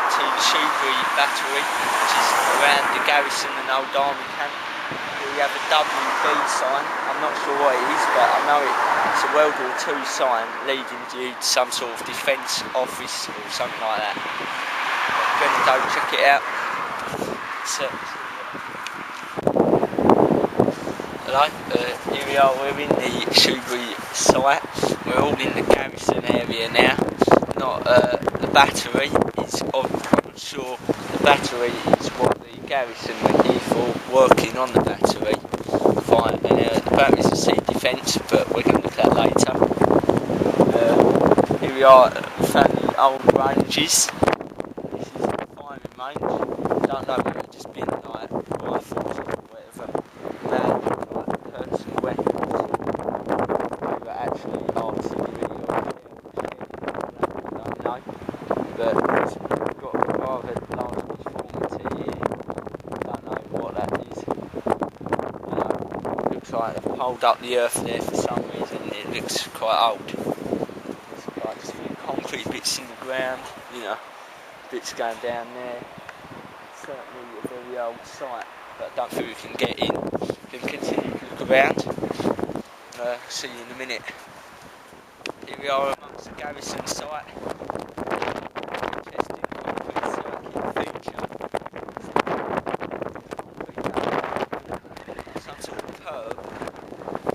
to the Shoebury Battery, which is around the Garrison and Old Army Camp. Here we have a WB sign. I'm not sure what it is, but I know it's a World War II sign leading you to some sort of defence office or something like that. We're going to go check it out. Hello, here we are, we're in the Shoebury site. We're all in the Garrison area now. Not the battery, I'm sure the battery is what the Garrison were here for, working on the battery. Fine, and the battery's a sea defence, but we're going to look at that later. Here we are, we found the old ranges. This is the firing range. Don't know whether it's just been like rifles or whatever. Now, like personal weapons. They were actually artillery or don't know. But we've got a rather large deformity here. Don't know what that is. Looks like they've pulled up the earth there for some reason. It looks quite old. It's like just a few concrete bits in the ground, bits going down there. It's certainly a very old site, but I don't think we can get in. We can continue to look around. See you in a minute. Here we are amongst the Garrison site. Interesting concrete circuit feature. Some sort of curb.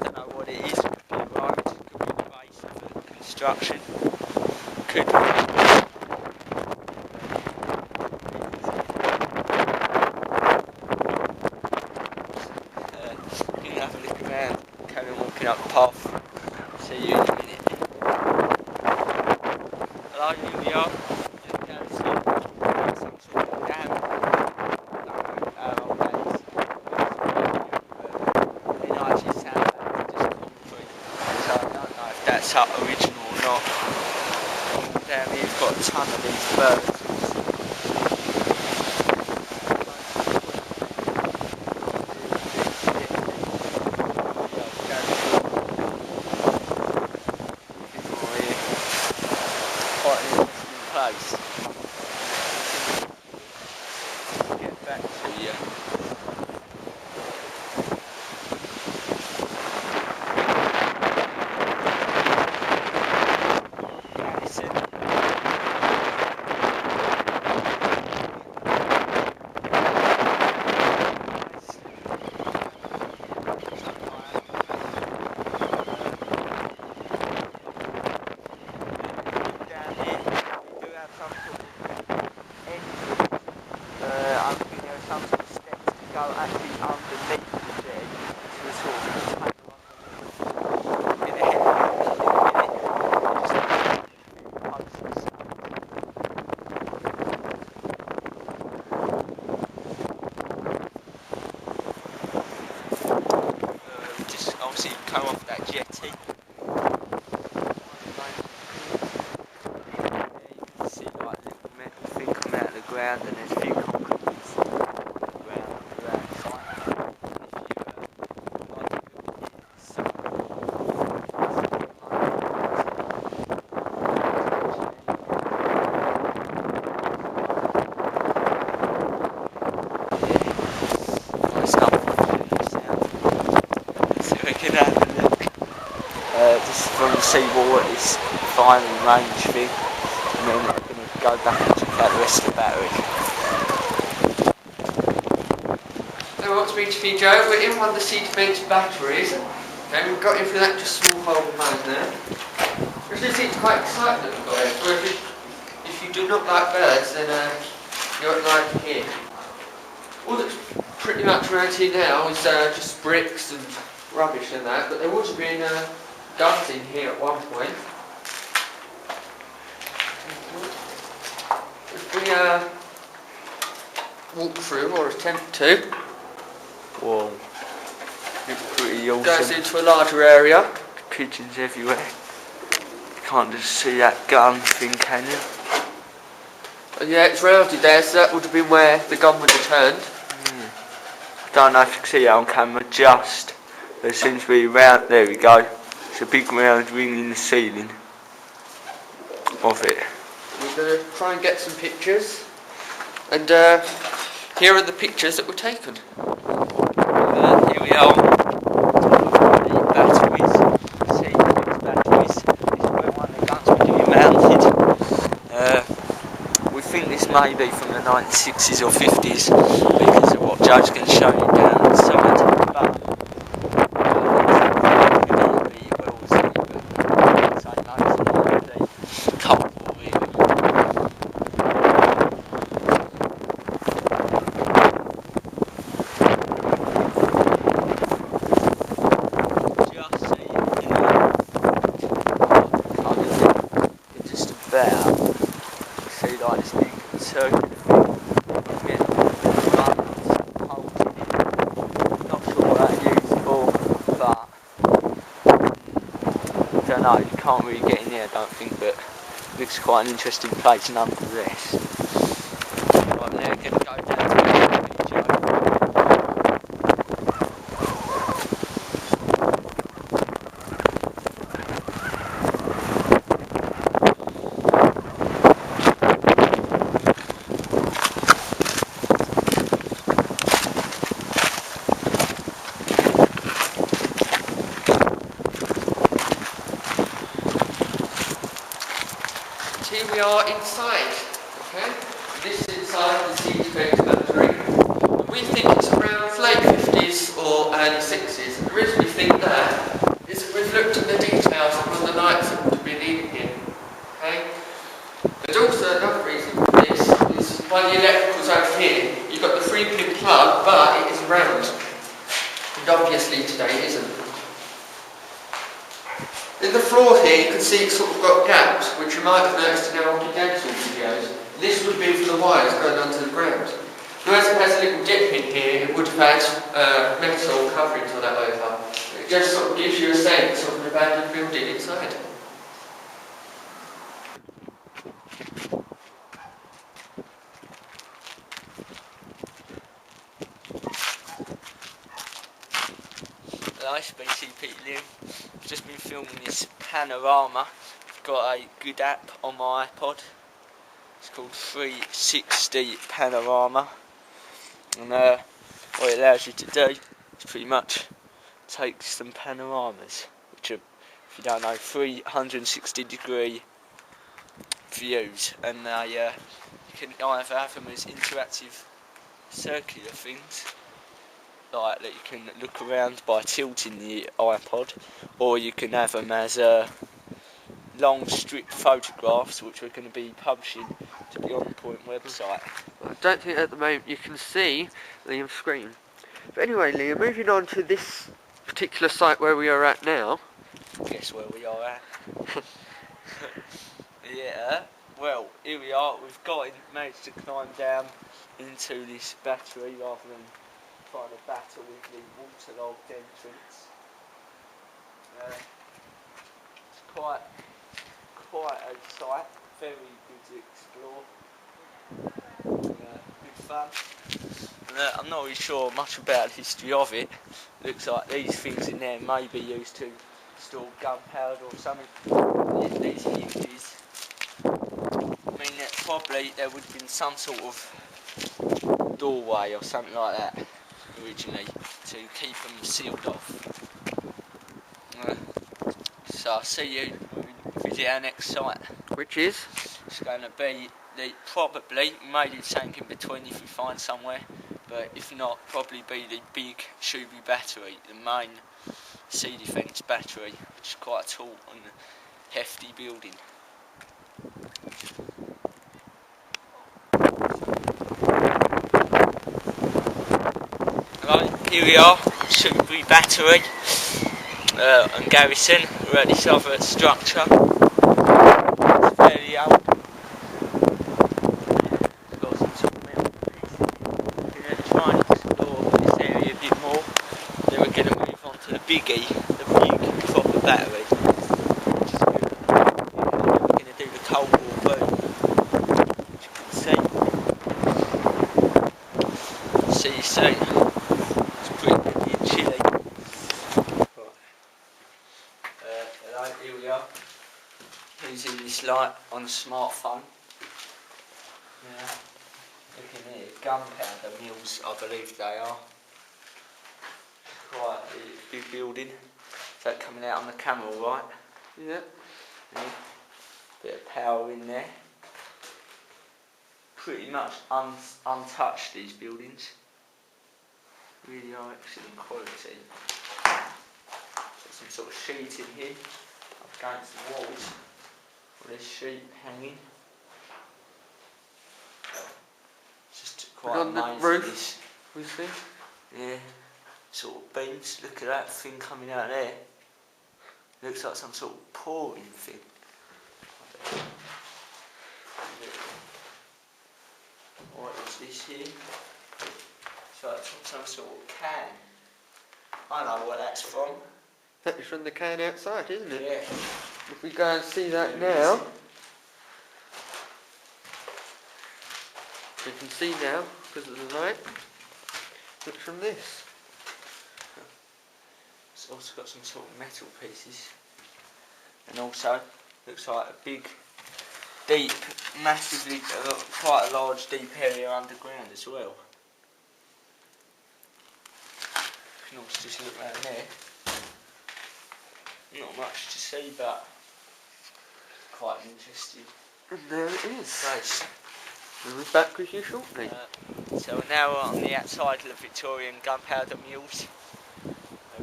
Don't know what it is. Could be a road. Could be the base of the construction. Could be. Have a look around, carry on walking up the path. See you in a minute. Hello, here we are. Some sort of dam. I don't know how old that is. It actually sounds like just concrete. So I don't know if that's original or not. Down here we've got a ton of these birds. Quite an interesting place. Get back to you. Garrison. I think there are some sort of steps to go actually underneath the bed to sort of contain in the head. Just obviously come off that jetty. You can see like a little metal thing come out of the ground, and there's a few concrete bits around the site. So we can have a look. Just from the seawater, this firing range thing, and then we're going to go back and check out the rest of the battery. So what's been to be Joe? We're in one of the sea defence batteries. Okay, we've got in through that just small hole behind there. Which seems quite exciting that we've got in. So if you do not like birds, then you won't like it here. All that's pretty much around here now is just bricks and rubbish and that, but there would have been guns in here at one point. If we walk through, or attempt to, Whoa, looks pretty awesome. goes into a larger area. Pigeons everywhere. You can't just see that gun thing, can you? And yeah, it's rounded there, so that would have been where the gun would have turned. I don't know if you can see it on camera, just. There seems to be round, there we go. It's a big round ring in the ceiling of it. We're going to try and get some pictures. And here are the pictures that were taken. Here we are. The batteries. See these batteries. This is where one of the guns were being mounted. We think this may be from the 1960s or 50s because of what Joe's going to show you down the side. But see like this big circular thing with buttons holding it. Not sure what that used for, but I don't know, you can't really get in there I don't think, but it looks quite an interesting place nonetheless. Right, now we're going to go down to the video. Here we are inside, okay? This is inside the Shoebury Battery. And we think it's around late 50s or early 60s. And the reason we think that is that we've looked at the details of all the lights that would have been in here, okay? There's also another reason for this, is by the electricals over here, you've got the 3-pin plug, but it is round. And obviously today it isn't. In the floor here you can see it's sort of got gaps, which you might have noticed in our Garrison videos. This would be for the wires going onto the ground. Now as it has a little dip in here, it would have had metal covering on that over. It just sort of gives you a sense of an abandoned building inside. Nice BCP Liam. I've just been filming this panorama. I've got a good app on my iPod. It's called 360 Panorama. And what it allows you to do is pretty much take some panoramas, which are, if you don't know, 360-degree views. And you can either have them as interactive circular things, like that you can look around by tilting the iPod, or you can have them as long strip photographs, which we're going to be publishing to the On Point website. I don't think at the moment you can see Liam's screen. But anyway, Liam, moving on to this particular site where we are at now. Guess where we are at? Yeah, well, here we are. We've managed to climb down into this battery rather than trying to battle with the waterlogged entrance. It's quite a site, very good to explore, good fun. I'm not really sure much about the history of it. Looks like these things in there may be used to store gunpowder or something. These hinges, I mean that probably there would have been some sort of doorway or something like that originally to keep them sealed off. So I'll see you when we visit our next site, Which is? it's going to be probably, maybe something in between if we find somewhere, but if not, probably be the big Shoebury Battery, the main sea defence battery, which is quite a tall and hefty building. Hello, here we are, Shoebury Battery and Garrison. We're at this other structure. It's fairly old. It's got some sort of metal piece. We're going to try and explore this area a bit more. Then we're going to move on to the biggie, the big proper battery, which is good. Yeah, then we're going to do the Cold War boom, which you can see. See you soon. It's pretty windy and chilly. Hello, here we are. Using this light on a smartphone. Yeah, looking gunpowder mills, I believe they are. Quite a big building. Is that coming out on the camera, all right? Yeah. Yeah. Bit of power in there. Pretty much untouched, these buildings. Really are excellent quality. Got some sort of sheeting here up against the walls. All this sheet hanging. Just quite on amazing. the roof, we see. Yeah. Sort of beams. Look at that thing coming out there. Looks like some sort of pouring thing. What is this here? It's like some sort of can. I know what that's from. That is from the can outside, isn't it? Yeah. If we go and see that now, you can see now, because of the light, looks from this. It's also got some sort of metal pieces. And also, looks like a big, deep, massively, quite a large deep area underground as well. You can also just look around there. Not much to see, but quite interesting. And there it is. Place. We'll be back with you shortly. So now we're on the outside of the Victorian gunpowder mills.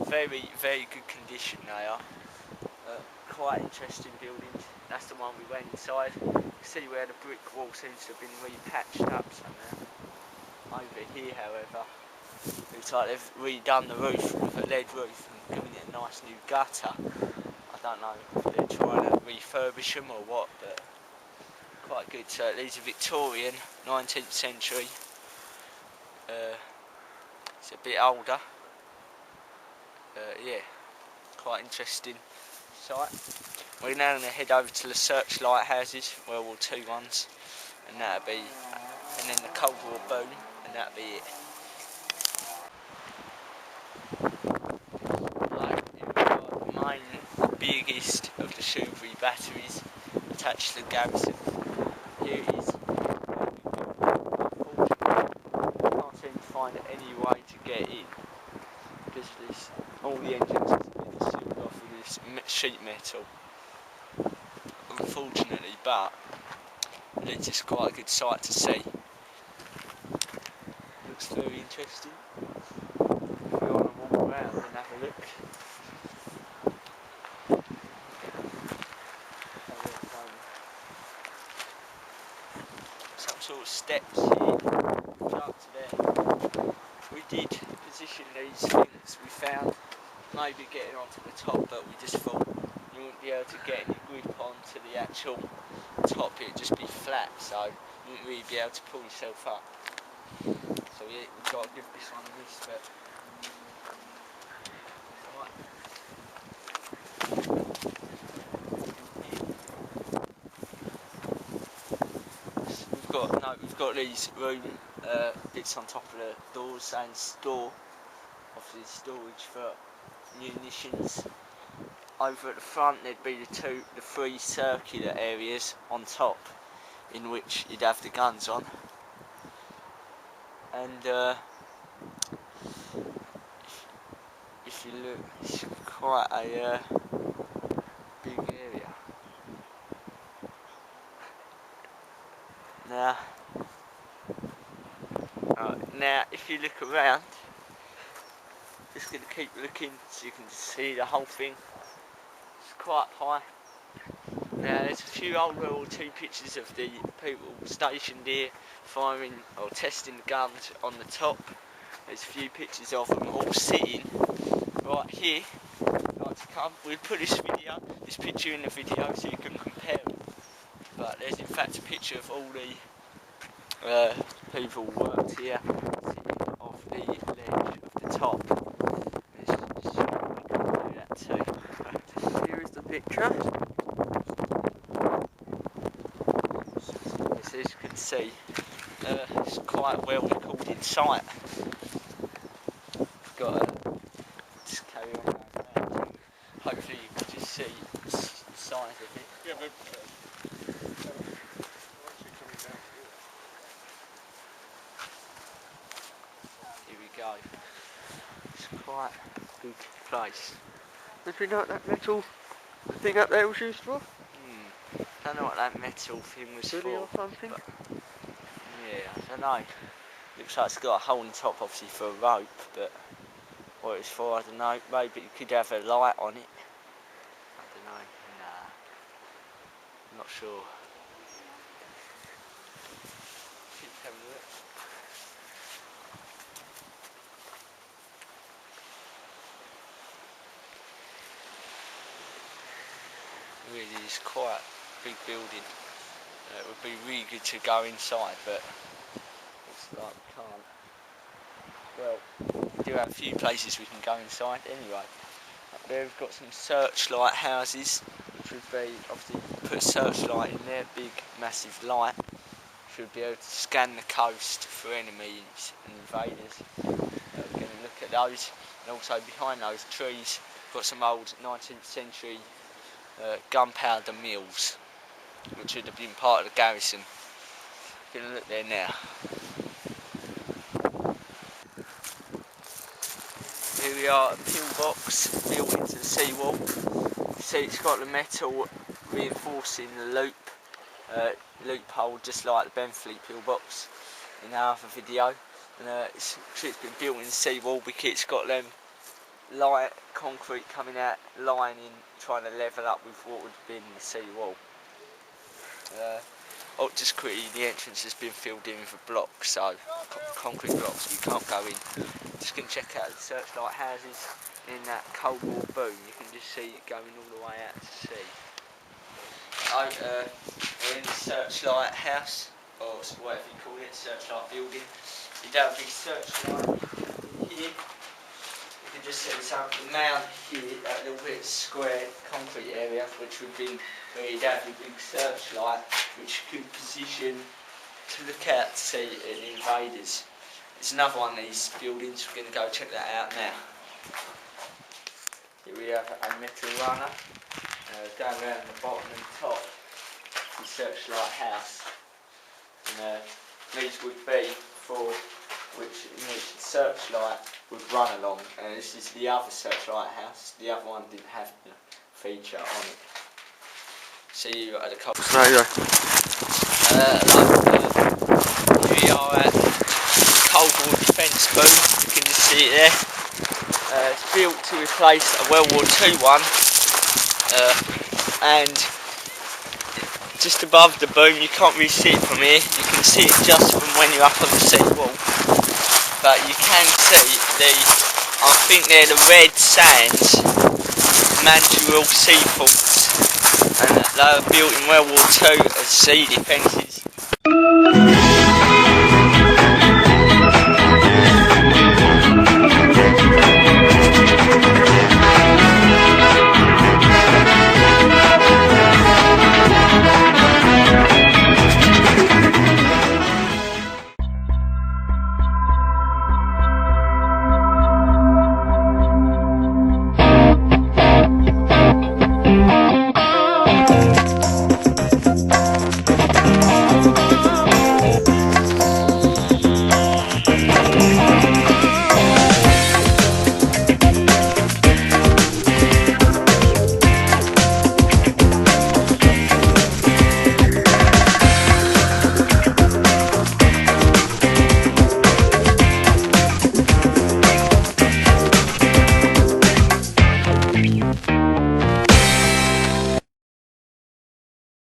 Very, very good condition they are. Quite interesting buildings. That's the one we went inside. You can see where the brick wall seems to have been repatched up somewhere. Over here, however, looks like they've redone the roof with a lead roof and given it a nice new gutter. I don't know if they're trying to refurbish them or what, but quite good. So these are Victorian, 19th century. It's a bit older. Yeah, quite interesting site. We're now going to head over to the Searchlight houses, World War II ones, and that'll be, and then the Cold War boom, and that'll be it. Like, you've got the main, biggest of the Shoebury batteries attached to the Garrison. Here it is. Unfortunately, I can't seem to find any way to get in, because all the entrances have been sealed off with this sheet metal. Unfortunately, but it's just quite a good sight to see. Looks very interesting. If you want to walk around and have a look. Some sort of steps here, up to there. We did position these things we found, maybe getting onto the top, but we just thought you wouldn't be able to get any grip onto the actual top, it'd just be flat, so you wouldn't really be able to pull yourself up. So yeah, we've got to give this one a miss, but we've got these room bits on top of the doors saying store, obviously storage for munitions. Over at the front there'd be the three circular areas on top in which you'd have the guns on. And if you look, it's quite a big area. Now if you look around, just going to keep looking so you can see the whole thing. It's quite high. Now there's a few old World War II pictures of the people stationed here firing or testing the guns on the top. There's a few pictures of them all sitting right here. Like to come, we'll put this picture in the video so you can compare them. But there's in fact a picture of all the people who worked here sitting off the ledge of the top. Let's show you we can do that too. Here is the picture. As you can see, it's quite a well recorded site. We've got to just carry on around. Hopefully you can just see the size of it. Yeah, but so it's quite a big place. Do you know what that metal thing up there was used for? Don't know what that metal thing was Really for. or something? But yeah, I don't know. Looks like it's got a hole on top, obviously for a rope, but what it's for, I don't know. Maybe you could have a light on it. I don't know. Nah, I'm not sure. Keep having a look. Really is quite a big building. It would be really good to go inside, but looks like we can't. Well, we do have a few places we can go inside anyway. Up there we've got some searchlight houses, which would be, obviously, put a searchlight in there, big massive light. Should be able to scan the coast for enemies and invaders. We're going to look at those, and also behind those trees we've got some old 19th century gunpowder mills, which would have been part of the garrison. We're going to look there now. Here we are, a pillbox built into the seawall. You see it's got the metal reinforcing the loophole, just like the Benfleet pillbox in our other video. And it's been built in the seawall because it's got them light concrete coming out, lining, trying to level up with what would have been the seawall. Just quickly, the entrance has been filled in with a block, so concrete blocks, you can't go in. Just going to check out the searchlight houses in that Cold War boom. You can just see it going all the way out to sea. We're in the searchlight house, or whatever you call it, searchlight building. You'd have a big searchlight here. You can just see the mound here, that little bit of square concrete area, which would be where you'd have your big searchlight, which you could position to look out to see the invaders. There's another one of these buildings, we're going to go check that out now. Here we have a metal runner, down around the bottom and top, the searchlight house. And these would be for which the searchlight would run along, and this is the other searchlight house. The other one didn't have the feature on it. See you at a couple. No. Here we are at Cold War defence boom. You can just see it there. It's built to replace a World War II one, and just above the boom, you can't really see it from here. You can see it just from when you're up on the sea wall, but you can see I think they're the red sands, Mantual sea forts, and they were built in World War II as sea defences.